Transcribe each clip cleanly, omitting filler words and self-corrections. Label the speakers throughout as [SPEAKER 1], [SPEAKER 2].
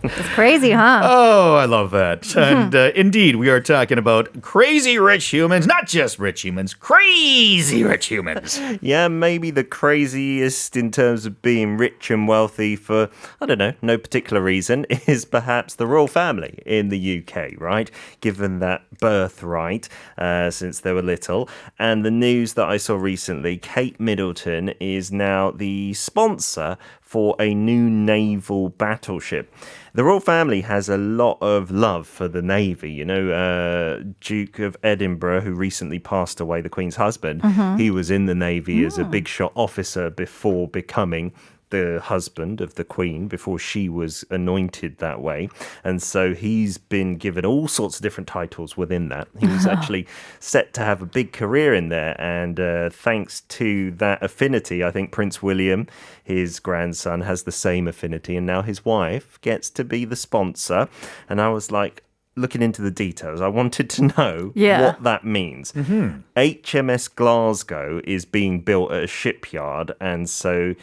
[SPEAKER 1] It's crazy, huh?
[SPEAKER 2] Oh, I love that. And indeed, we are talking about crazy rich humans, not just rich humans, crazy rich humans.
[SPEAKER 3] Yeah, maybe the craziest in terms of being rich and wealthy for, I don't know, no particular reason, is perhaps the royal family in the UK, right? Given that birthright since they were little. And the news that I saw recently, Kate Middleton is now the sponsor for a new naval battleship. The royal family has a lot of love for the Navy. You know, Duke of Edinburgh, who recently passed away, the Queen's husband, he was in the Navy as a big shot officer before becoming the husband of the Queen, before she was anointed that way. And so he's been given all sorts of different titles within that. He was actually set to have a big career in there. And thanks to that affinity, I think Prince William, his grandson, has the same affinity. And now his wife gets to be the sponsor. And I was like, looking into the details, I wanted to know what that means. HMS Glasgow is being built at a shipyard. And so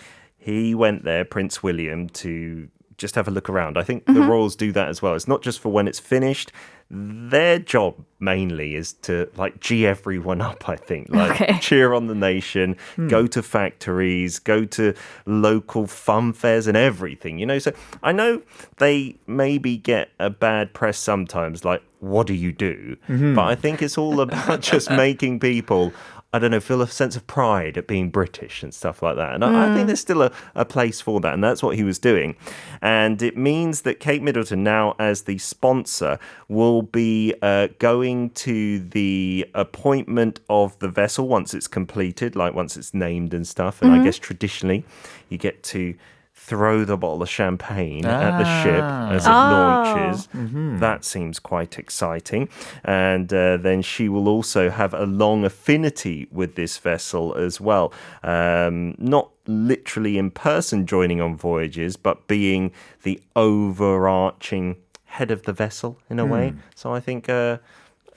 [SPEAKER 3] he went there, Prince William, to just have a look around. I think the royals do that as well. It's not just for when it's finished. Their job mainly is to like G everyone up, I think. Like cheer on the nation, go to factories, go to local fun fairs and everything, you know. So I know they maybe get a bad press sometimes, like, what do you do? But I think it's all about just making people, I don't know, feel a sense of pride at being British and stuff like that. And I think there's still a place for that. And that's what he was doing. And it means that Kate Middleton now, as the sponsor, will be going to the appointment of the vessel once it's completed, like once it's named and stuff. And I guess traditionally you get to throw the bottle of champagne at the ship as it launches. That seems quite exciting. And then she will also have a long affinity with this vessel as well. Not literally in person joining on voyages, but being the overarching head of the vessel in a way. So I think a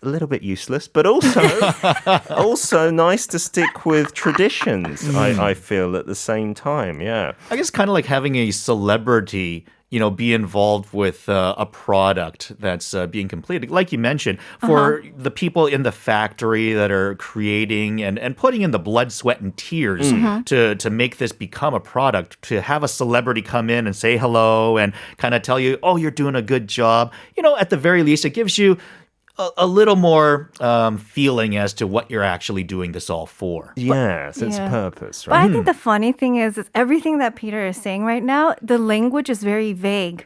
[SPEAKER 3] little bit useless, but also nice to stick with traditions, I feel, at the same time, yeah.
[SPEAKER 2] I guess kind of like having a celebrity, you know, be involved with a product that's being completed. Like you mentioned, for the people in the factory that are creating and putting in the blood, sweat, and tears to make this become a product, to have a celebrity come in and say hello and kind of tell you, oh, you're doing a good job. You know, at the very least, it gives you a little more feeling as to what you're actually doing this all for.
[SPEAKER 3] Yes, it's purpose, right?
[SPEAKER 1] But I think the funny thing is everything that Peter is saying right now, the language is very vague.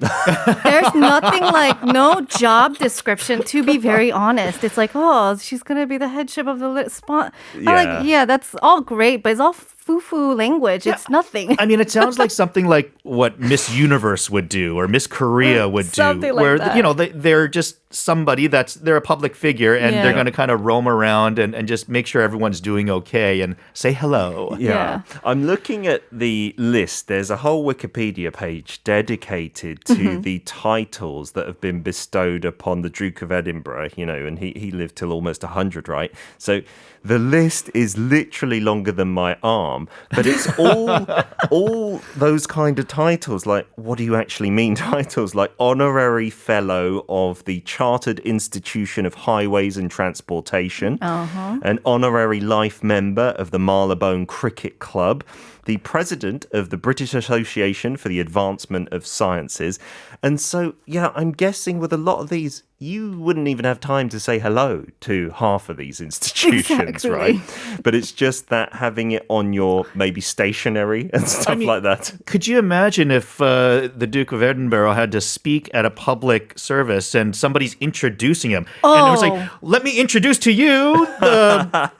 [SPEAKER 1] There's nothing like, no job description, to be very honest. It's like, oh, she's going to be the headship of the spot. Like, that's all great, but it's all foo-foo language. It's nothing.
[SPEAKER 2] I mean, it sounds like something like what Miss Universe would do or Miss Korea would do.
[SPEAKER 1] Something like
[SPEAKER 2] where,
[SPEAKER 1] that.
[SPEAKER 2] you know, they're just somebody they're a public figure and they're going to kind of roam around and just make sure everyone's doing okay and say hello.
[SPEAKER 3] Yeah. I'm looking at the list. There's a whole Wikipedia page dedicated to the titles that have been bestowed upon the Duke of Edinburgh, you know, and he lived till almost 100, right? So the list is literally longer than my arm, but it's all those kind of titles. Like, what do you actually mean titles? Like Honorary Fellow of the Chartered Institution of Highways and Transportation, an Honorary Life Member of the Marylebone Cricket Club, the President of the British Association for the Advancement of Sciences. And so, yeah, I'm guessing with a lot of these, you wouldn't even have time to say hello to half of these institutions, right? But it's just that having it on your maybe stationery and stuff like that.
[SPEAKER 2] Could you imagine if the Duke of Edinburgh had to speak at a public service and somebody's introducing him? And it was like, let me introduce to you the...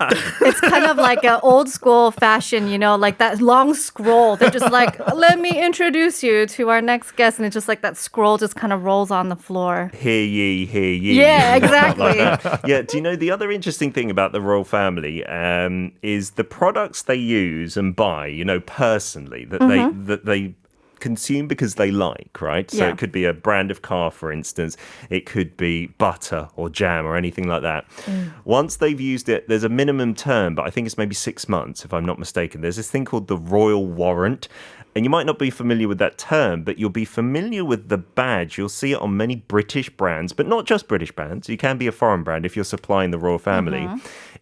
[SPEAKER 1] It's kind of like an old school fashion, you know, like that long scroll. They're just like, let me introduce you to our next guest. And it's just like that scroll just kind of rolls on the floor.
[SPEAKER 3] Hear ye, hear ye.
[SPEAKER 1] Yeah, exactly.
[SPEAKER 3] Yeah, do you know the other interesting thing about the royal family is the products they use and buy, you know, personally, that they consume because they like, right? So it could be a brand of car, for instance. It could be butter or jam or anything like that. Once they've used it, there's a minimum term, but I think it's maybe 6 months, if I'm not mistaken. There's this thing called the Royal Warrant. And you might not be familiar with that term, but you'll be familiar with the badge. You'll see it on many British brands, but not just British brands. You can be a foreign brand if you're supplying the royal family.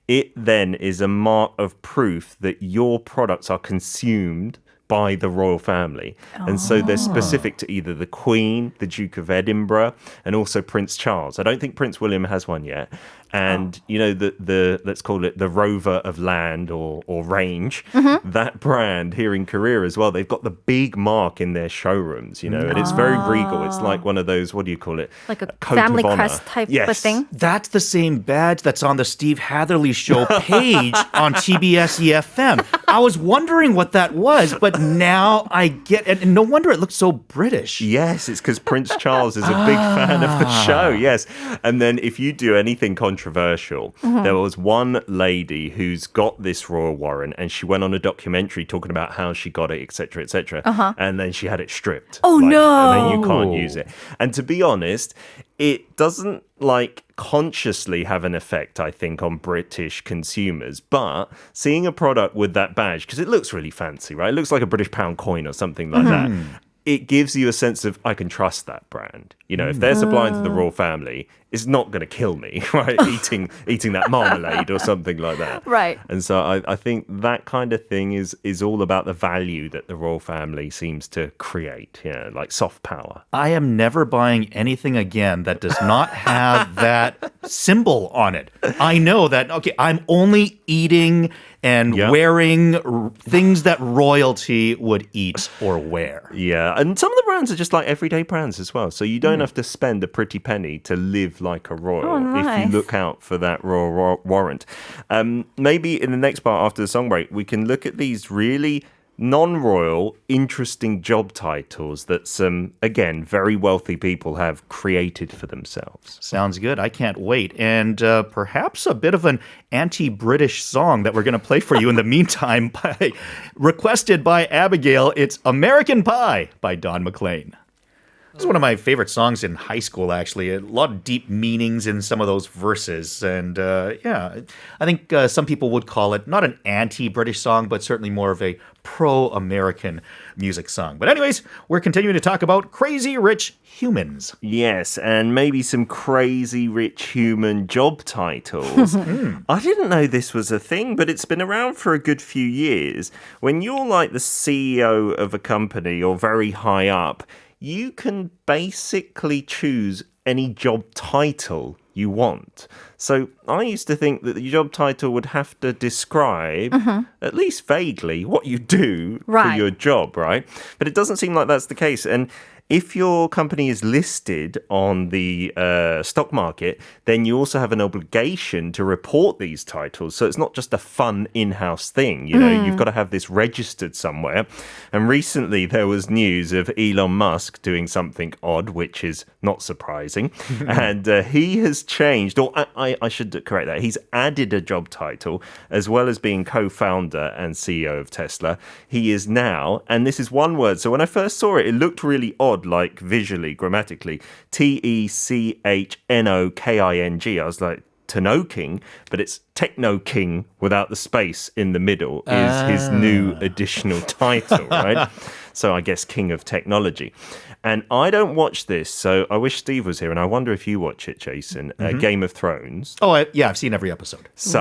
[SPEAKER 3] It then is a mark of proof that your products are consumed by the royal family. And so they're specific to either the Queen, the Duke of Edinburgh, and also Prince Charles. I don't think Prince William has one yet. And, you know, the let's call it the Rover of Land or Range, that brand here in Korea as well, they've got the big mark in their showrooms, you know, and it's very regal. It's like one of those, what do you call it?
[SPEAKER 1] Like a
[SPEAKER 3] coat
[SPEAKER 1] family
[SPEAKER 3] of honor.
[SPEAKER 1] crest type of thing?
[SPEAKER 2] That's the same badge that's on the Steve Hatherly show page on TBSefm. I was wondering what that was, but now I get it. And no wonder it looks so British.
[SPEAKER 3] Yes, it's because Prince Charles is a big fan of the show. Yes. And then if you do anything controversial, there was one lady who's got this royal warrant and she went on a documentary talking about how she got it, etc., etc. And then she had it stripped.
[SPEAKER 1] Oh, no.
[SPEAKER 3] And then you can't use it. And to be honest, it doesn't consciously have an effect, I think, on British consumers. But seeing a product with that badge, because it looks really fancy, right? It looks like a British pound coin or something like that. It gives you a sense of, I can trust that brand. You know, if they're supplying to the royal family, it's not going to kill me, right? eating that marmalade or something like that.
[SPEAKER 1] Right.
[SPEAKER 3] And so I think that kind of thing is all about the value that the royal family seems to create, like soft power.
[SPEAKER 2] I am never buying anything again that does not have that symbol on it. I know that, okay, I'm only eating and wearing things that royalty would eat or wear.
[SPEAKER 3] Yeah, and some of the brands are just like everyday brands as well. So you don't have to spend a pretty penny to live like a royal if you look out for that royal warrant. Maybe in the next part after the song break, we can look at these really non-royal, interesting job titles that some, again, very wealthy people have created for themselves.
[SPEAKER 2] Sounds good. I can't wait. And perhaps a bit of an anti-British song that we're going to play for you in the meantime, requested by Abigail. It's American Pie by Don McLean. This is one of my favorite songs in high school, actually. A lot of deep meanings in some of those verses. And I think some people would call it not an anti-British song, but certainly more of a pro-American music song. But anyways, we're continuing to talk about crazy rich humans.
[SPEAKER 3] Yes, and maybe some crazy rich human job titles. I didn't know this was a thing, but it's been around for a good few years. When you're like the CEO of a company or very high up, you can basically choose any job title you want. So I used to think that the job title would have to describe, at least vaguely, what you do for your job, right? But it doesn't seem like that's the case. And if your company is listed on the stock market, then you also have an obligation to report these titles. So it's not just a fun in-house thing. You know, you've got to have this registered somewhere. And recently there was news of Elon Musk doing something odd, which is not surprising. And he has changed, or I should correct that. He's added a job title as well as being co-founder and CEO of Tesla. He is now, and this is one word. So when I first saw it, it looked really odd. Like visually, grammatically, TECHNOKING. I was like, Techno-King, but it's Techno-King without the space in the middle is his new additional title, right? So I guess King of Technology. And I don't watch this, so I wish Steve was here, and I wonder if you watch it, Jason. Game of Thrones.
[SPEAKER 2] Oh, I've seen every episode.
[SPEAKER 3] So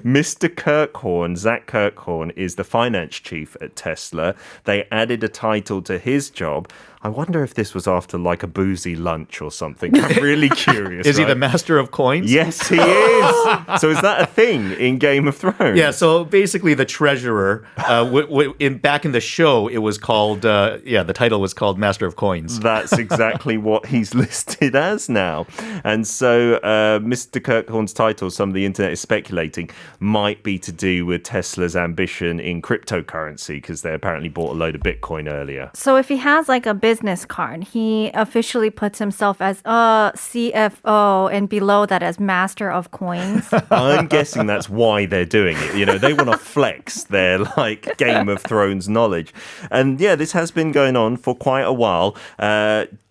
[SPEAKER 3] Mr. Kirkhorn, Zach Kirkhorn, is the finance chief at Tesla. They added a title to his job. I wonder if this was after like a boozy lunch or something. I'm really curious.
[SPEAKER 2] Is he the master of coins?
[SPEAKER 3] Yes, he is. So is that a thing in Game of Thrones?
[SPEAKER 2] Yeah, so basically the treasurer, back in the show, it was called, the title was called Master of Coins.
[SPEAKER 3] That's exactly what he's listed as now. And so Mr. Kirkhorn's title, some of the internet is speculating, might be to do with Tesla's ambition in cryptocurrency because they apparently bought a load of Bitcoin earlier.
[SPEAKER 1] So if he has like a business business card, he officially puts himself as a CFO and below that as master of coins.
[SPEAKER 3] I'm guessing that's why they're doing it. You know, they want to flex their like Game of Thrones knowledge. And yeah, this has been going on for quite a while.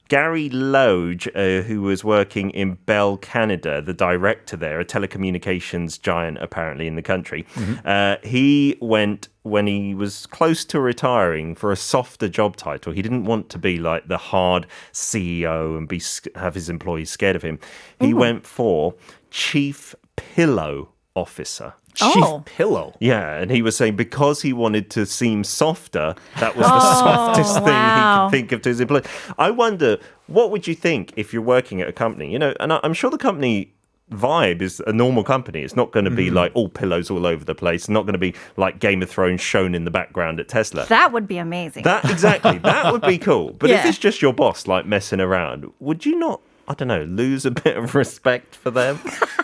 [SPEAKER 3] Gary Loge, who was working in Bell Canada, the director there, a telecommunications giant apparently in the country, he went when he was close to retiring for a softer job title. He didn't want to be like the hard CEO and have his employees scared of him. He went for Chief Pillow Officer.
[SPEAKER 2] Chief Pillow.
[SPEAKER 3] Yeah, and he was saying because he wanted to seem softer, that was the softest thing he could think of to his employees. I wonder, what would you think if you're working at a company? You know, and I'm sure the company vibe is a normal company. It's not going to be like all pillows all over the place. It's not going to be like Game of Thrones shown in the background at Tesla.
[SPEAKER 1] That would be amazing.
[SPEAKER 3] Exactly. That would be cool. But if it's just your boss like messing around, would you not, I don't know, lose a bit of respect for them?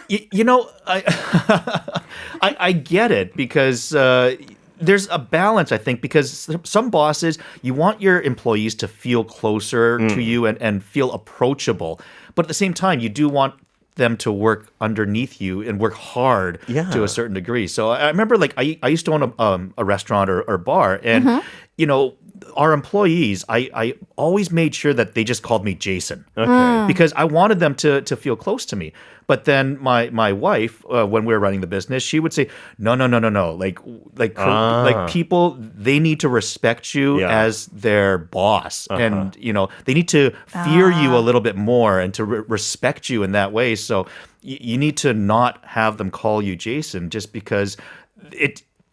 [SPEAKER 2] You know, I get it because there's a balance, I think, because some bosses, you want your employees to feel closer to you and feel approachable. But at the same time, you do want them to work underneath you and work hard to a certain degree. So I remember, like, I used to own a restaurant or bar, and, you know, our employees, I always made sure that they just called me Jason.
[SPEAKER 3] Okay.
[SPEAKER 2] Because I wanted them to feel close to me. But then my wife, when we were running the business, she would say, no. Like people, they need to respect you as their boss. And, you know, they need to fear you a little bit more and to respect you in that way. So you need to not have them call you Jason just because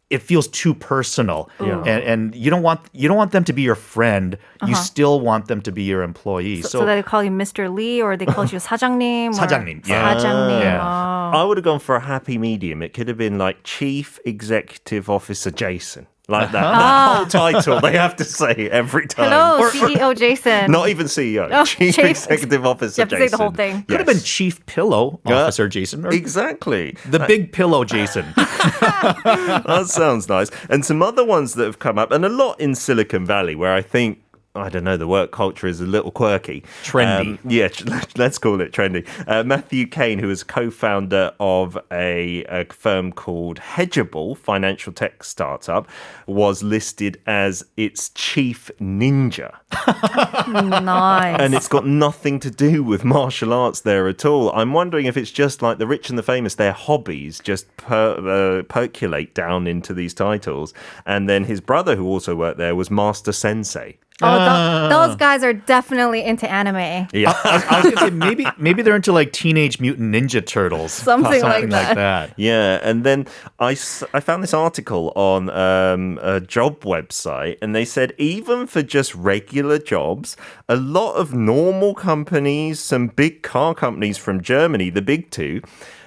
[SPEAKER 2] it feels too personal, and you don't want them to be your friend. You still want them to be your employee.
[SPEAKER 1] So they call you Mr. Lee, or they call you 사장님.
[SPEAKER 2] 사장님, yeah.
[SPEAKER 1] 사장님.
[SPEAKER 2] Yeah.
[SPEAKER 3] I would have gone for a happy medium. It could have been like Chief Executive Officer Jason. Like that whole title they have to say every time.
[SPEAKER 1] Hello, CEO Jason.
[SPEAKER 3] Not even CEO. Chief Executive Officer
[SPEAKER 1] You have to
[SPEAKER 3] Jason.
[SPEAKER 1] say the whole thing.
[SPEAKER 2] Could have been Chief Pillow Officer Jason. Or
[SPEAKER 3] Exactly.
[SPEAKER 2] the Big Pillow Jason.
[SPEAKER 3] That sounds nice. And some other ones that have come up, and a lot in Silicon Valley, where I think, I don't know, the work culture is a little quirky.
[SPEAKER 2] Trendy.
[SPEAKER 3] Let's call it trendy. Matthew Kane, who is co-founder of a firm called Hedgeable, financial tech startup, was listed as its chief ninja.
[SPEAKER 1] Nice.
[SPEAKER 3] And it's got nothing to do with martial arts there at all. I'm wondering if it's just like the rich and the famous, their hobbies just percolate down into these titles. And then his brother, who also worked there, was Master Sensei.
[SPEAKER 1] Those guys are definitely into anime.
[SPEAKER 3] Yeah.
[SPEAKER 2] I was going to say, maybe they're into like Teenage Mutant Ninja Turtles.
[SPEAKER 1] Something like that.
[SPEAKER 3] Yeah, and then I found this article on a job website, and they said even for just regular jobs, a lot of normal companies, some big car companies from Germany, the big two,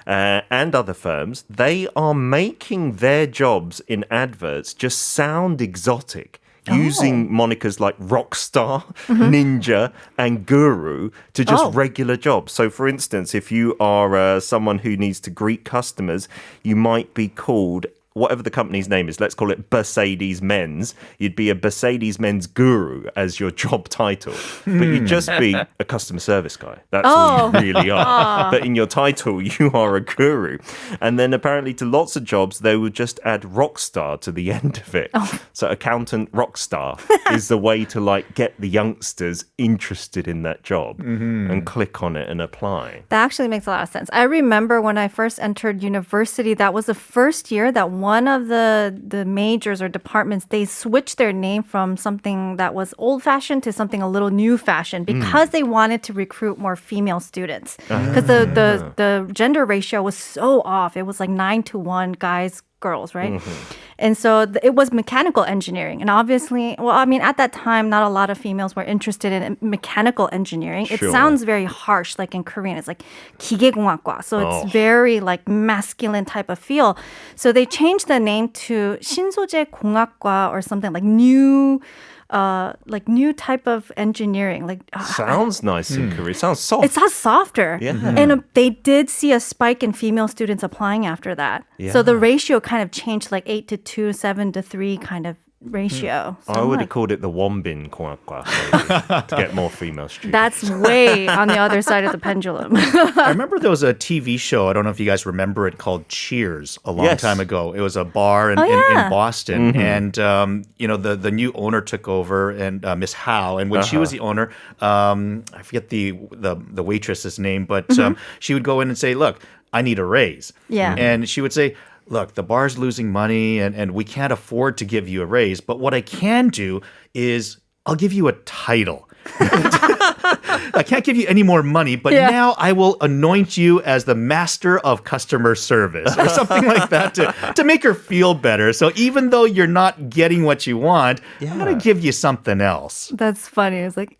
[SPEAKER 3] and other firms, they are making their jobs in adverts just sound exotic. Using monikers like rockstar, ninja, and guru to just regular jobs. So, for instance, if you are someone who needs to greet customers, you might be called whatever the company's name is. Let's call it Mercedes-Benz. You'd be a Mercedes-Benz guru as your job title. But you'd just be a customer service guy. That's all you really are. But in your title, you are a guru. And then apparently to lots of jobs, they would just add rockstar to the end of it. So accountant rockstar is the way to like get the youngsters interested in that job and click on it and apply.
[SPEAKER 1] That actually makes a lot of sense. I remember when I first entered university, that was the first year that one of the majors or departments, they switched their name from something that was old-fashioned to something a little new-fashioned because they wanted to recruit more female students. Because the gender ratio was so off. It was like 9-1 guys, girls, right? And so it was mechanical engineering. And obviously, well, I mean, at that time, not a lot of females were interested in mechanical engineering. It sounds very harsh, like in Korean. It's like 기계공학과. So it's very like masculine type of feel. So they changed the name to 신소재공학과 or something like new type of engineering. Like
[SPEAKER 3] sounds nice in Korea. Sounds soft.
[SPEAKER 1] It sounds softer.
[SPEAKER 3] Yeah.
[SPEAKER 1] And they did see a spike in female students applying after that.
[SPEAKER 3] Yeah.
[SPEAKER 1] So the ratio kind of changed like 8-2, 7-3 kind of ratio. So
[SPEAKER 3] I
[SPEAKER 1] I'm
[SPEAKER 3] would
[SPEAKER 1] like,
[SPEAKER 3] have called it the wombin kwakwa to get more female students.
[SPEAKER 1] that's way on the other side of the pendulum.
[SPEAKER 2] I remember there was a TV show, I don't know if you guys remember it, called Cheers a long
[SPEAKER 3] Yes.
[SPEAKER 2] time ago. It was a bar in Boston. And, the new owner took over, and Miss Howe. And when she was the owner, I forget the waitress's name, but she would go in and say, look, I need a raise.
[SPEAKER 1] Yeah.
[SPEAKER 2] And she would say, look, the bar's losing money and we can't afford to give you a raise. But what I can do is I'll give you a title. I can't give you any more money, but now I will anoint you as the master of customer service or something like that to make her feel better. So even though you're not getting what you want, I'm going to give you something else.
[SPEAKER 1] That's funny. It's like,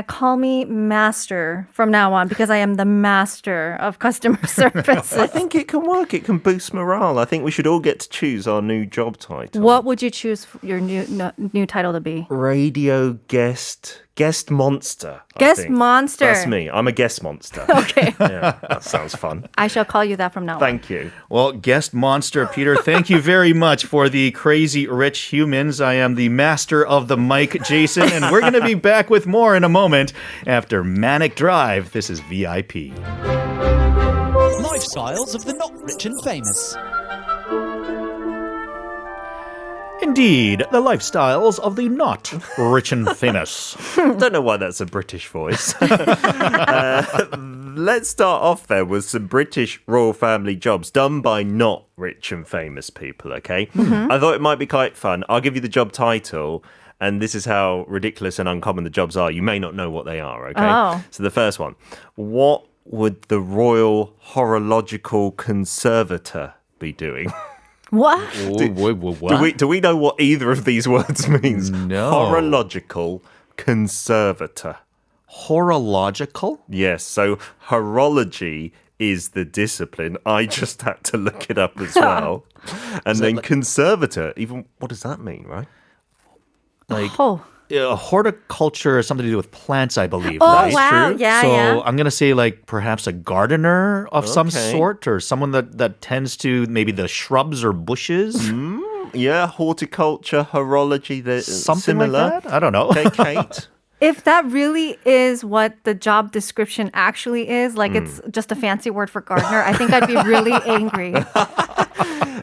[SPEAKER 1] call me master from now on because I am the master of customer service.
[SPEAKER 3] I think it can work. It can boost morale. I think we should all get to choose our new job title.
[SPEAKER 1] What would you choose your new title to be?
[SPEAKER 3] Radio guest monster. I
[SPEAKER 1] Guest
[SPEAKER 3] think.
[SPEAKER 1] monster.
[SPEAKER 3] That's me. I'm a guest monster.
[SPEAKER 1] Okay.
[SPEAKER 3] Yeah, that sounds fun.
[SPEAKER 1] I shall call you that from now on.
[SPEAKER 3] Thank you.
[SPEAKER 2] Well, guest monster Peter, thank you very much for the crazy rich humans. I am the master of the mic, Jason, and we're going to be back with more in a moment after Manic Drive. This is VIP.
[SPEAKER 4] Lifestyles of the not rich and famous.
[SPEAKER 2] Indeed, the lifestyles of the not rich and famous.
[SPEAKER 3] Don't know why that's a British voice. Let's start off there with some British royal family jobs done by not rich and famous people, okay? I thought it might be quite fun. I'll give you the job title, and this is how ridiculous and uncommon the jobs are. You may not know what they are, okay?
[SPEAKER 1] Oh.
[SPEAKER 3] So the first one. What would the Royal Horological Conservator be doing?
[SPEAKER 1] What?
[SPEAKER 3] Do we know what either of these words means?
[SPEAKER 2] No.
[SPEAKER 3] Horological conservator.
[SPEAKER 2] Horological?
[SPEAKER 3] Yes, so horology is the discipline. I just had to look it up as well. And then conservator, even what does that mean, right?
[SPEAKER 2] Like
[SPEAKER 1] Oh.
[SPEAKER 2] horticulture is something to do with plants, I believe.
[SPEAKER 1] Oh,
[SPEAKER 2] right?
[SPEAKER 1] wow. Yeah,
[SPEAKER 2] so
[SPEAKER 1] yeah.
[SPEAKER 2] I'm going to say like perhaps a gardener of some
[SPEAKER 3] Okay.
[SPEAKER 2] sort or someone that tends to maybe the shrubs or bushes.
[SPEAKER 3] Yeah, horticulture, horology, they're
[SPEAKER 2] Something
[SPEAKER 3] similar.
[SPEAKER 2] like that? I don't know.
[SPEAKER 3] Okay, Kate.
[SPEAKER 1] If that really is what the job description actually is, like it's just a fancy word for gardener, I think I'd be really angry.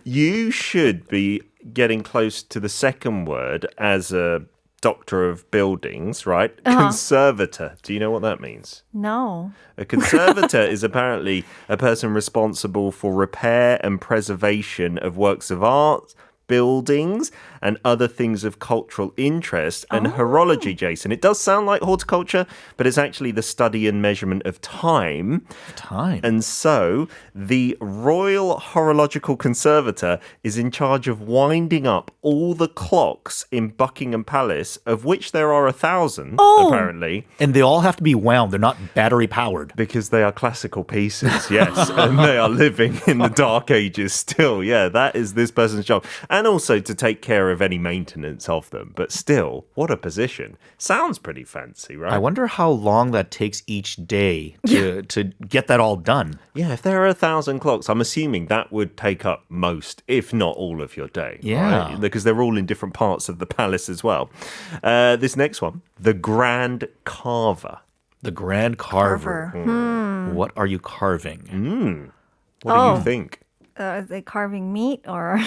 [SPEAKER 3] You should be getting close to the second word as a doctor of buildings, right? Conservator. Do you know what that means?
[SPEAKER 1] No.
[SPEAKER 3] A conservator is apparently a person responsible for repair and preservation of works of art, buildings, and other things of cultural interest. And horology, Jason, it does sound like horticulture, but it's actually the study and measurement of time.
[SPEAKER 2] Time.
[SPEAKER 3] And so the Royal Horological Conservator is in charge of winding up all the clocks in Buckingham Palace, of which there are 1,000, apparently.
[SPEAKER 2] And they all have to be wound. They're not battery powered.
[SPEAKER 3] Because they are classical pieces, yes. And they are living in the dark ages still. Yeah, that is this person's job. And also to take care of any maintenance of them. But still, what a position. Sounds pretty fancy, right?
[SPEAKER 2] I wonder how long that takes each day to get that all done.
[SPEAKER 3] Yeah, if there are 1,000 clocks, I'm assuming that would take up most, if not all of your day.
[SPEAKER 2] Yeah.
[SPEAKER 3] Right? Because they're all in different parts of the palace as well. This next one, the Grand Carver.
[SPEAKER 2] The Grand Carver. What are you carving?
[SPEAKER 3] What do you think?
[SPEAKER 1] Are they carving meat or?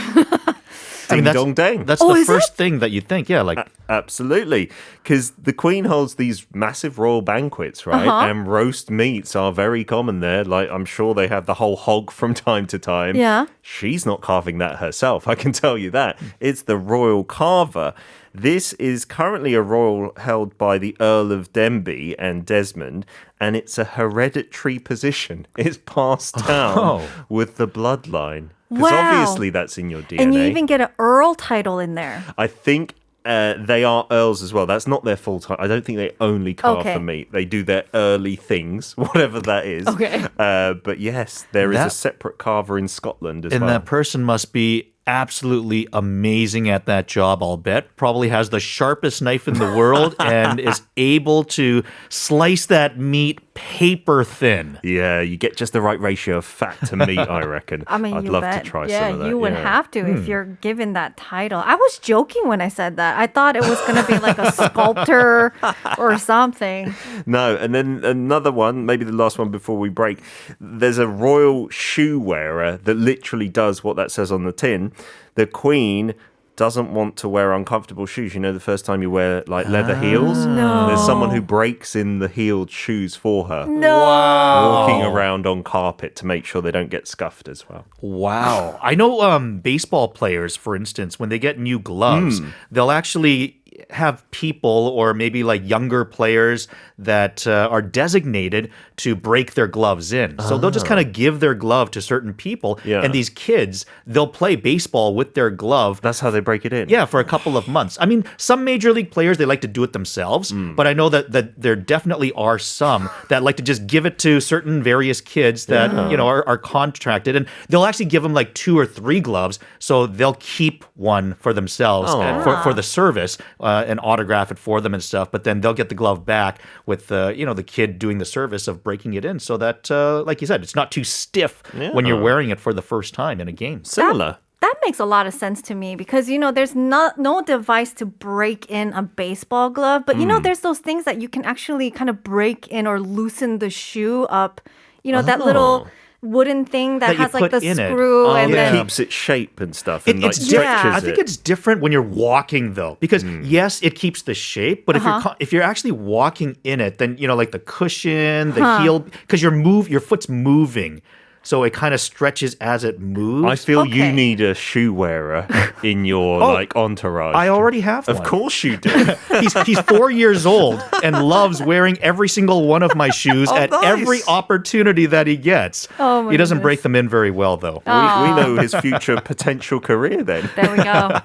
[SPEAKER 3] Ding dong dang.
[SPEAKER 2] That's
[SPEAKER 1] Oh,
[SPEAKER 2] the
[SPEAKER 1] is
[SPEAKER 2] first thing that you think. Yeah, like
[SPEAKER 3] Absolutely. Because the Queen holds these massive royal banquets, right? And roast meats are very common there. Like, I'm sure they have the whole hog from time to time.
[SPEAKER 1] Yeah.
[SPEAKER 3] She's not carving that herself, I can tell you that. It's the royal carver. This is currently a royal held by the Earl of Denbigh and Desmond, and it's a hereditary position. It's passed down with the bloodline. Because
[SPEAKER 1] Wow.
[SPEAKER 3] obviously that's in your DNA.
[SPEAKER 1] And you even get an Earl title in there.
[SPEAKER 3] I think they are earls as well. That's not their full time. I don't think they only carve
[SPEAKER 1] Okay.
[SPEAKER 3] the meat. They do their early things, whatever that is.
[SPEAKER 1] Okay.
[SPEAKER 3] But yes, there is a
[SPEAKER 2] That-
[SPEAKER 3] separate carver in Scotland as
[SPEAKER 2] and
[SPEAKER 3] well.
[SPEAKER 2] that person must be absolutely amazing at that job, I'll bet. Probably has the sharpest knife in the world and is able to slice that meat paper thin.
[SPEAKER 3] Yeah, you get just the right ratio of fat to meat, I reckon.
[SPEAKER 1] I mean,
[SPEAKER 3] I'd
[SPEAKER 1] you
[SPEAKER 3] love
[SPEAKER 1] bet.
[SPEAKER 3] to try
[SPEAKER 1] yeah,
[SPEAKER 3] some of that.
[SPEAKER 1] you would have to if you're given that title. I was joking when I said that. I thought it was going to be like a sculptor or something.
[SPEAKER 3] No, and then another one, maybe the last one before we break. There's a royal shoe wearer that literally does what that says on the tin. The Queen doesn't want to wear uncomfortable shoes. You know, the first time you wear like leather heels,
[SPEAKER 1] No.
[SPEAKER 3] there's someone who breaks in the heeled shoes for her.
[SPEAKER 1] No.
[SPEAKER 3] Walking around on carpet to make sure they don't get scuffed as well.
[SPEAKER 2] Wow. I know baseball players, for instance, when they get new gloves, they'll actually have people or maybe like younger players that are designated to break their gloves in. So they'll just kind of give their glove to certain people.
[SPEAKER 3] Yeah.
[SPEAKER 2] And these kids, they'll play baseball with their glove.
[SPEAKER 3] That's how they break it in.
[SPEAKER 2] Yeah, for a couple of months. I mean, some major league players, they like to do it themselves, but I know that there definitely are some that like to just give it to certain various kids that, are contracted. And they'll actually give them like 2 or 3 gloves, so they'll keep one for themselves and for the service and autograph it for them and stuff. But then they'll get the glove back with, the kid doing the service of breaking it in so that, like you said, it's not too stiff when you're wearing it for the first time in a game.
[SPEAKER 3] Similar.
[SPEAKER 1] That makes a lot of sense to me because, there's no device to break in a baseball glove. But, there's those things that you can actually kind of break in or loosen the shoe up. That little wooden thing that
[SPEAKER 2] you
[SPEAKER 1] has like
[SPEAKER 2] put
[SPEAKER 1] the
[SPEAKER 2] in it.
[SPEAKER 1] screw. and
[SPEAKER 3] It
[SPEAKER 1] then
[SPEAKER 3] keeps its shape and stuff and
[SPEAKER 2] It's
[SPEAKER 3] stretches
[SPEAKER 2] different.
[SPEAKER 3] it.
[SPEAKER 2] I think it's different when you're walking though, because yes, it keeps the shape, but if you're actually walking in it, then like the cushion, the heel, because your foot's moving. So it kind of stretches as it moves.
[SPEAKER 3] I feel you
[SPEAKER 1] Okay.
[SPEAKER 3] need a shoe wearer in your entourage.
[SPEAKER 2] I already have one.
[SPEAKER 3] Of course you do.
[SPEAKER 2] He's 4 years old and loves wearing every single one of my shoes at
[SPEAKER 3] nice.
[SPEAKER 2] every opportunity that he gets.
[SPEAKER 1] Oh, my
[SPEAKER 2] he doesn't break
[SPEAKER 1] goodness.
[SPEAKER 2] them in very well, though.
[SPEAKER 3] we know his future potential career then.
[SPEAKER 1] there we go.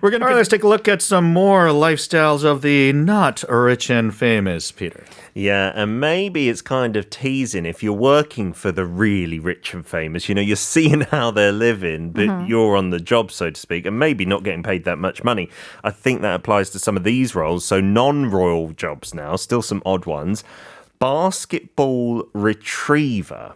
[SPEAKER 2] We're gonna. All right, let's take a look at some more lifestyles of the not rich and famous, Peter.
[SPEAKER 3] Yeah, and maybe it's kind of teasing if you're working for the really rich and famous, you're seeing how they're living, but you're on the job, so to speak, and maybe not getting paid that much money. I think that applies to some of these roles. So non-royal jobs now, still some odd ones. Basketball retriever.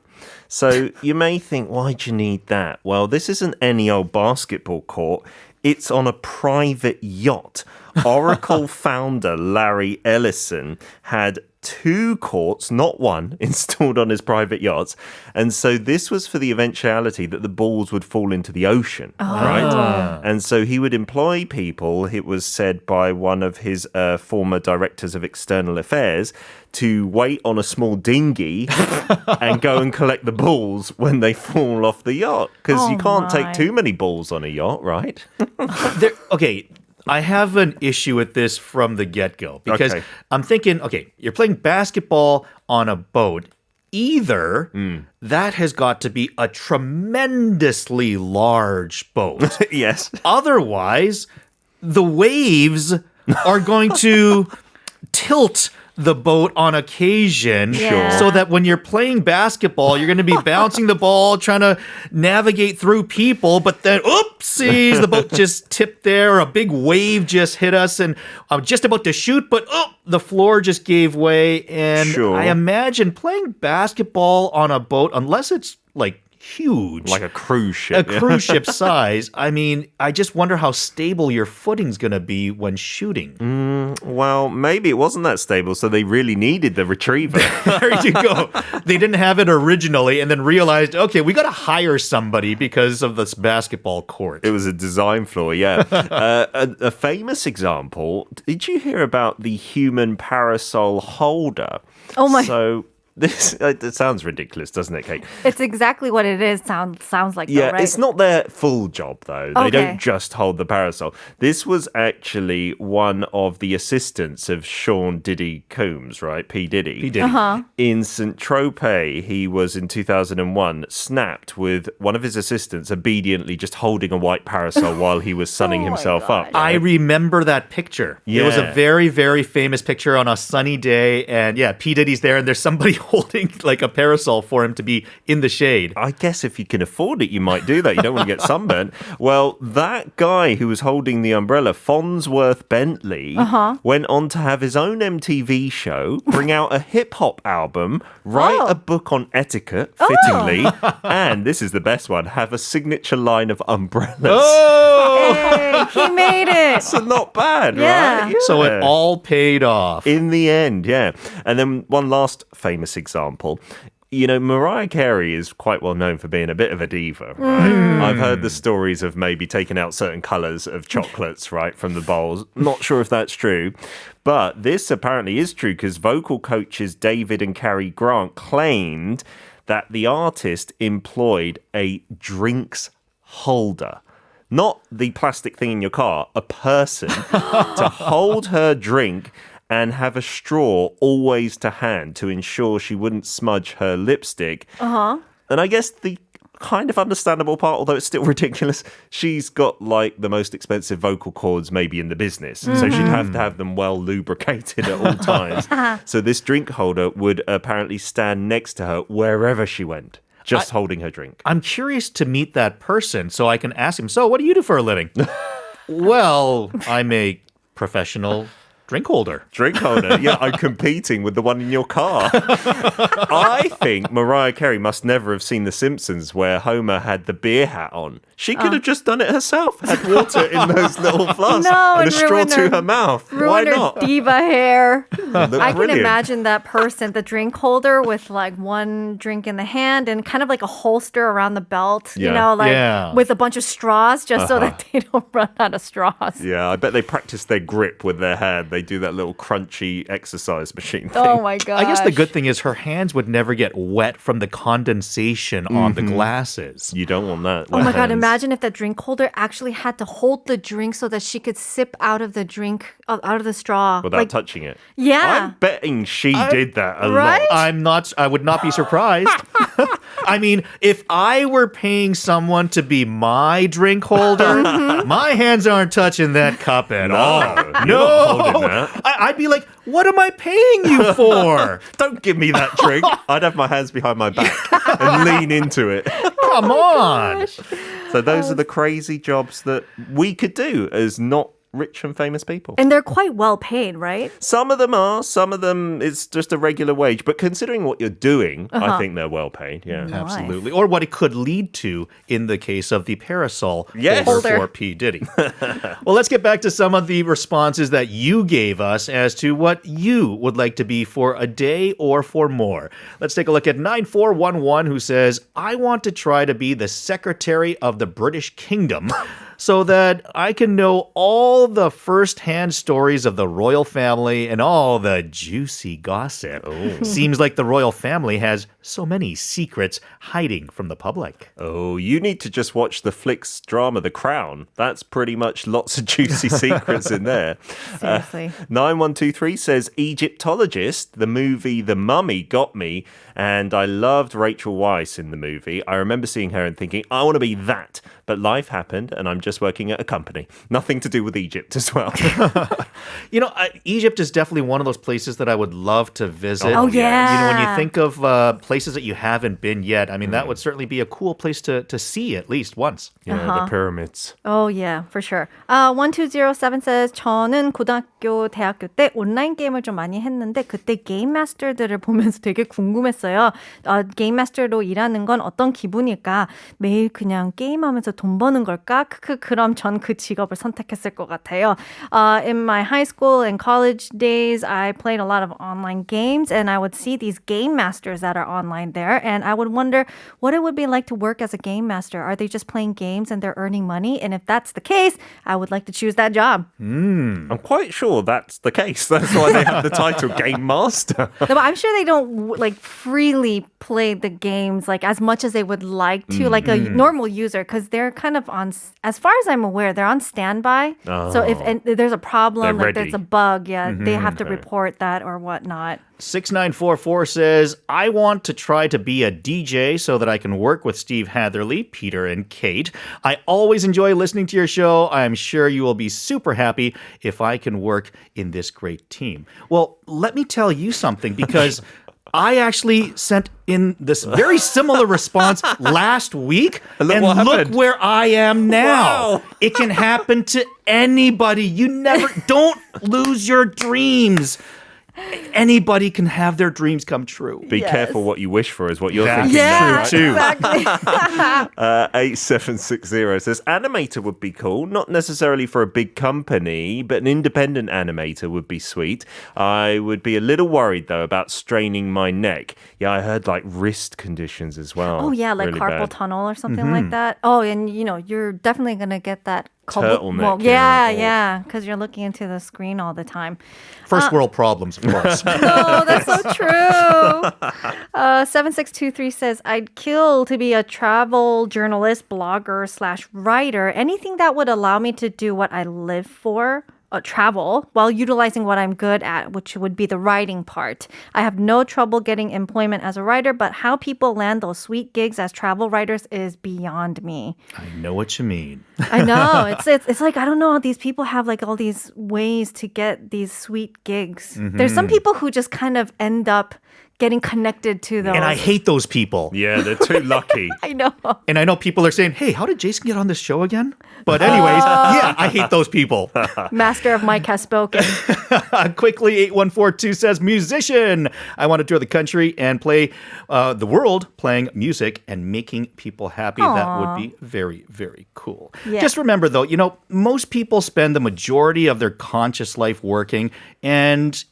[SPEAKER 3] So you may think, why do you need that? Well, this isn't any old basketball court. It's on a private yacht. Oracle founder Larry Ellison had 2 courts, not one, installed on his private yachts. And so this was for the eventuality that the balls would fall into the ocean, right? And so he would employ people, it was said by one of his former directors of external affairs, to wait on a small dinghy and go and collect the balls when they fall off the yacht. Because you can't take too many balls on a yacht, right?
[SPEAKER 2] Okay, I have an issue with this from the get-go because
[SPEAKER 3] Okay.
[SPEAKER 2] I'm thinking, okay, you're playing basketball on a boat. Either that has got to be a tremendously large boat.
[SPEAKER 3] Yes.
[SPEAKER 2] Otherwise, the waves are going to tilt the boat on occasion
[SPEAKER 1] Sure.
[SPEAKER 2] so that when you're playing basketball, you're going to be bouncing the ball, trying to navigate through people, but then, oopsies, the boat just tipped there, a big wave just hit us, and I'm just about to shoot, but the floor just gave way. And
[SPEAKER 3] Sure.
[SPEAKER 2] I imagine playing basketball on a boat, unless it's like huge,
[SPEAKER 3] Like a cruise ship.
[SPEAKER 2] a cruise ship size. I mean, I just wonder how stable your footing's going to be when shooting.
[SPEAKER 3] Well, maybe it wasn't that stable, so they really needed the retriever.
[SPEAKER 2] There you go. They didn't have it originally and then realized, okay, we got to hire somebody because of this basketball court.
[SPEAKER 3] It was a design flaw, yeah. A famous example, did you hear about the human parasol holder?
[SPEAKER 1] Oh my-
[SPEAKER 3] So this, it sounds ridiculous, doesn't it, Kate?
[SPEAKER 1] It's exactly what it is. Sounds like
[SPEAKER 3] Yeah,
[SPEAKER 1] that, right?
[SPEAKER 3] it's not their full job, though. They
[SPEAKER 1] Okay.
[SPEAKER 3] don't just hold the parasol. This was actually one of the assistants of Sean Diddy Combs, right? P. Diddy.
[SPEAKER 2] P. Diddy.
[SPEAKER 3] In St. Tropez, he was in 2001, snapped with one of his assistants obediently just holding a white parasol while he was sunning
[SPEAKER 1] Oh my
[SPEAKER 3] himself up.
[SPEAKER 1] gosh.
[SPEAKER 2] I remember that picture. It was a
[SPEAKER 3] Yeah.
[SPEAKER 2] very, very famous picture on a sunny day. And yeah, P. Diddy's there and there's somebody holding like a parasol for him to be in the shade.
[SPEAKER 3] I guess if you can afford it, you might do that. You don't want to get sunburnt. Well, that guy who was holding the umbrella, Fonsworth Bentley, went on to have his own MTV show, bring out a hip-hop album, write a book on etiquette, fittingly, and this is the best one, have a signature line of umbrellas.
[SPEAKER 1] Hey, he made it.
[SPEAKER 3] So not bad,
[SPEAKER 1] Yeah.
[SPEAKER 3] right?
[SPEAKER 2] So it all paid off.
[SPEAKER 3] In the end, yeah. And then one last famous example. You know, Mariah Carey is quite well known for being a bit of a diva, right? I've heard the stories of maybe taking out certain colors of chocolates, right, from the bowls. Not sure if that's true. But this apparently is true because vocal coaches David and Carrie Grant claimed that the artist employed a drinks holder. Not the plastic thing in your car, a person to hold her drink and have a straw always to hand to ensure she wouldn't smudge her lipstick. And I guess the kind of understandable part, although it's still ridiculous, she's got like the most expensive vocal cords maybe in the business. So she'd have to have them well lubricated at all times. So this drink holder would apparently stand next to her wherever she went. Just holding her drink.
[SPEAKER 2] I'm curious to meet that person so I can ask him, so what do you do for a living? Well, I'm a professional drink holder.
[SPEAKER 3] Drink holder? Yeah, I'm competing with the one in your car. I think Mariah Carey must never have seen The Simpsons where Homer had the beer hat on. She could have just done it herself. Had water in those little flasks and a straw to her mouth. Why
[SPEAKER 1] Ruin her
[SPEAKER 3] not?
[SPEAKER 1] diva hair.
[SPEAKER 3] Look
[SPEAKER 1] I can
[SPEAKER 3] brilliant.
[SPEAKER 1] imagine that person, the drink holder with like one drink in the hand and kind of like a holster around the belt, you
[SPEAKER 3] Yeah.
[SPEAKER 1] know, like
[SPEAKER 2] Yeah.
[SPEAKER 1] with a bunch of straws just so that they don't run out of straws.
[SPEAKER 3] Yeah, I bet they practice their grip with their hand. They do that little crunchy exercise machine thing.
[SPEAKER 1] Oh my gosh.
[SPEAKER 2] I guess the good thing is her hands would never get wet from the condensation on the glasses.
[SPEAKER 3] You don't want that.
[SPEAKER 1] Oh my
[SPEAKER 3] wet
[SPEAKER 1] God,
[SPEAKER 3] hands.
[SPEAKER 1] imagine if that drink holder actually had to hold the drink so that she could sip out of the drink, out of the straw.
[SPEAKER 3] Without
[SPEAKER 1] like,
[SPEAKER 3] touching it.
[SPEAKER 1] yeah.
[SPEAKER 3] I'm betting she did that a
[SPEAKER 1] Right?
[SPEAKER 3] lot.
[SPEAKER 2] I would not be surprised. I mean, if I were paying someone to be my drink holder, my hands aren't touching that cup at all.
[SPEAKER 3] you're not holding that.
[SPEAKER 2] I'd be like, what am I paying you for?
[SPEAKER 3] Don't give me that drink. I'd have my hands behind my back and lean into it.
[SPEAKER 2] Come on.
[SPEAKER 3] So those are the crazy jobs that we could do as not rich and famous people.
[SPEAKER 1] And they're quite well paid, right?
[SPEAKER 3] Some of them are, some of them it's just a regular wage. But considering what you're doing, I think they're well paid. Yeah.
[SPEAKER 1] Nice.
[SPEAKER 2] Absolutely. Or what it could lead to in the case of the parasol
[SPEAKER 3] Yes.
[SPEAKER 2] holder
[SPEAKER 1] Holder.
[SPEAKER 2] for P. Diddy. Well, let's get back to some of the responses that you gave us as to what you would like to be for a day or for more. Let's take a look at 9411 who says, I want to try to be the Secretary of the British Kingdom so that I can know all the first-hand stories of the royal family and all the juicy gossip. Seems like the royal family has so many secrets hiding from the public.
[SPEAKER 3] Oh, you need to just watch the Flix drama, The Crown. That's pretty much lots of juicy secrets in there.
[SPEAKER 1] Seriously.
[SPEAKER 3] 9123 says, Egyptologist, the movie The Mummy got me, and I loved Rachel Weisz in the movie. I remember seeing her and thinking, I want to be that. But life happened, and I'm just working at a company. Nothing to do with Egypt as well.
[SPEAKER 2] You know, Egypt is definitely one of those places that I would love to visit.
[SPEAKER 1] Oh, yeah.
[SPEAKER 2] You know, when you think of places that you haven't been yet, I mean, that would certainly be a cool place to see at least once.
[SPEAKER 3] Yeah, the pyramids.
[SPEAKER 1] Oh, yeah, for sure. 1207 says, 저는 고등학교, 대학교 때 온라인 게임을 좀 많이 했는데 그때 게임 마스터들을 보면서 되게 궁금했어요. 게임 마스터로 일하는 건 어떤 기분일까? 매일 그냥 게임하면서 돈 버는 걸까? 그럼 전 그 직업을 선택했을 것 같아요. In my high school and college days, I played a lot of online games and I would see these game masters that are online there and I would wonder what it would be like to work as a game master. Are they just playing games and they're earning money? And if that's the case, I would like to choose that job.
[SPEAKER 3] I'm quite sure that's the case. That's why they have the title Game Master.
[SPEAKER 1] No, but I'm sure they don't like freely play the games like as much as they would like to, like a normal user, because they're kind of on, as far as I'm aware, they're on standby. So if there's a problem,
[SPEAKER 3] They're
[SPEAKER 1] like
[SPEAKER 3] ready.
[SPEAKER 1] there's a bug, they have to report that or whatnot.
[SPEAKER 2] 6944 says, I want to try to be a DJ so that I can work with Steve Hatherly, Peter, and Kate. I always enjoy listening to your show. I am sure you will be super happy if I can work in this great team. Well, let me tell you something because I actually sent in this very similar response last week,
[SPEAKER 3] And look
[SPEAKER 2] and
[SPEAKER 3] what
[SPEAKER 2] look
[SPEAKER 3] happened.
[SPEAKER 2] where I am now.
[SPEAKER 3] Wow.
[SPEAKER 2] It can happen to anybody. Don't lose your dreams. Anybody can have their dreams come true.
[SPEAKER 3] Be
[SPEAKER 1] Yes.
[SPEAKER 3] careful what you wish for is what you're
[SPEAKER 2] That's
[SPEAKER 3] thinking now,
[SPEAKER 1] Yeah,
[SPEAKER 3] right?
[SPEAKER 2] true.
[SPEAKER 1] exactly.
[SPEAKER 3] 8760 says animator would be cool, not necessarily for a big company, but an independent animator would be sweet. I would be a little worried though about straining my neck. Yeah, I heard like wrist conditions as well.
[SPEAKER 1] Oh yeah, like
[SPEAKER 3] Really
[SPEAKER 1] carpal
[SPEAKER 3] bad.
[SPEAKER 1] tunnel or something like that. Oh, and you're definitely gonna get that
[SPEAKER 3] Turtleneck,
[SPEAKER 1] yeah,
[SPEAKER 3] yeah.
[SPEAKER 1] yeah, because you're looking into the screen all the time.
[SPEAKER 2] First world problems, of course.
[SPEAKER 1] No, that's so true. 7623 says, I'd kill to be a travel journalist, blogger / writer, anything that would allow me to do what I live for. Travel while utilizing what I'm good at, which would be the writing part. I have no trouble getting employment as a writer, but how people land those sweet gigs as travel writers is beyond me.
[SPEAKER 2] I know what you mean.
[SPEAKER 1] I know. It's like, I don't know, these people have like all these ways to get these sweet gigs. There's some people who just kind of end up getting connected to those.
[SPEAKER 2] And I hate those people.
[SPEAKER 3] Yeah, they're too lucky.
[SPEAKER 1] I know.
[SPEAKER 2] And I know people are saying, hey, how did Jason get on this show again? But anyways, yeah, I hate those people.
[SPEAKER 1] Master of Mike has spoken.
[SPEAKER 2] Quickly, 8142 says, musician. I want to tour the country and play the world playing music and making people happy. That would be very, very cool.
[SPEAKER 1] Yeah.
[SPEAKER 2] Just remember, though, most people spend the majority of their conscious life working. And,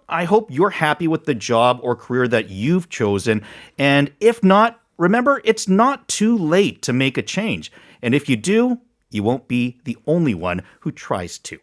[SPEAKER 2] I hope you're happy with the job or career that you've chosen. And if not, remember, it's not too late to make a change. And if you do, you won't be the only one who tries to.